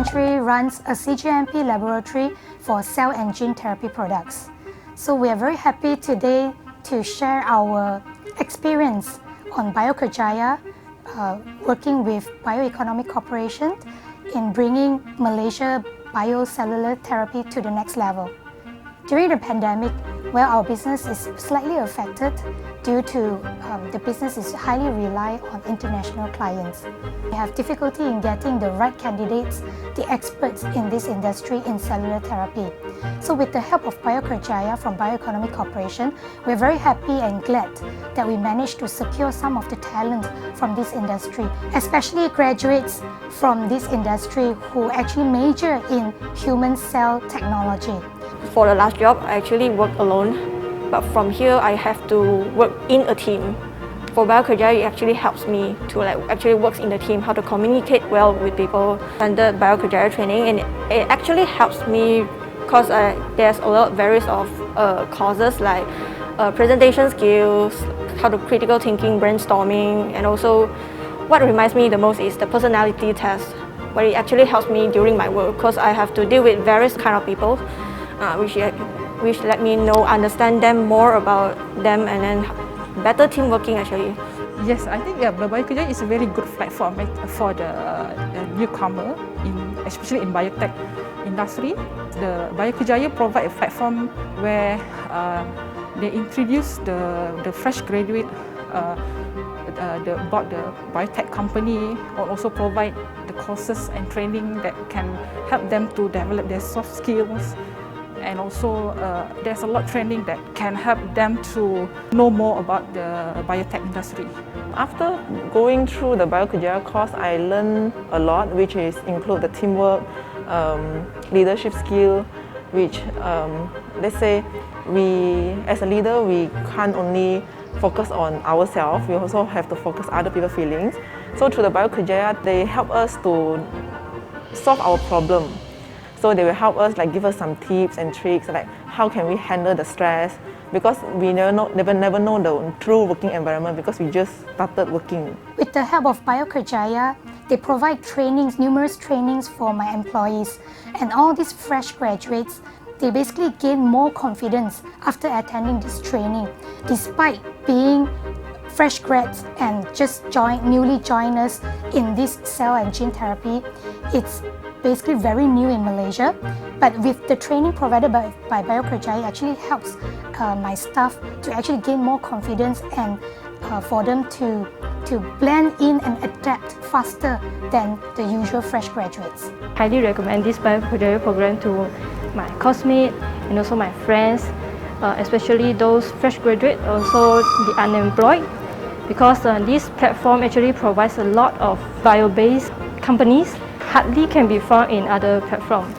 country runs a cGMP laboratory for cell and gene therapy products. So we are very happy today to share our experience on Biokerjaya, working with Bioeconomy Corporation in bringing Malaysia biocellular therapy to the next level. During the pandemic, where our business is slightly affected due to the business is highly reliant on international clients. We have difficulty in getting the right candidates, the experts in this industry in cellular therapy. So with the help of Biokerjaya from Bioeconomy Corporation, we're very happy and glad that we managed to secure some of the talent from this industry, especially graduates from this industry who actually major in human cell technology. For the last job, I actually work alone, but from here I have to work in a team. For Biokerja, it actually helps me to actually work in the team, how to communicate well with people. Under Biokerja training, and it actually helps me because there's a lot of various of courses like presentation skills, how to critical thinking, brainstorming, and also what reminds me the most is the personality test, where it actually helps me during my work because I have to deal with various kind of people. Which let me understand them more about them, and then better team working actually. Yes, I think Biokerja is a very good platform for the newcomer, especially in biotech industry. The Biokerjaya provide a platform where they introduce the fresh graduate about the biotech company, or also provide the courses and training that can help them to develop their soft skills. And also there's a lot of training that can help them to know more about the biotech industry. After going through the Biokerjaya course, I learned a lot, which include the teamwork, leadership skill, which let's say we as a leader, we can't only focus on ourselves, we also have to focus other people's feelings. So through the Biokerjaya, they help us to solve our problem. So they will help us, give us some tips and tricks, like how can we handle the stress, because we never know the true working environment because we just started working. With the help of Biokerjaya, they provide trainings, numerous trainings for my employees, and all these fresh graduates, they basically gain more confidence after attending this training, despite being fresh grads and just newly joiners in this cell and gene therapy. It's basically very new in Malaysia, but with the training provided by Biokerjaya, it actually helps my staff to actually gain more confidence and for them to blend in and adapt faster than the usual fresh graduates. Highly recommend this Biokerjaya program to my classmates and also my friends, especially those fresh graduates, also the unemployed, because this platform actually provides a lot of bio-based companies hardly can be found in other platforms.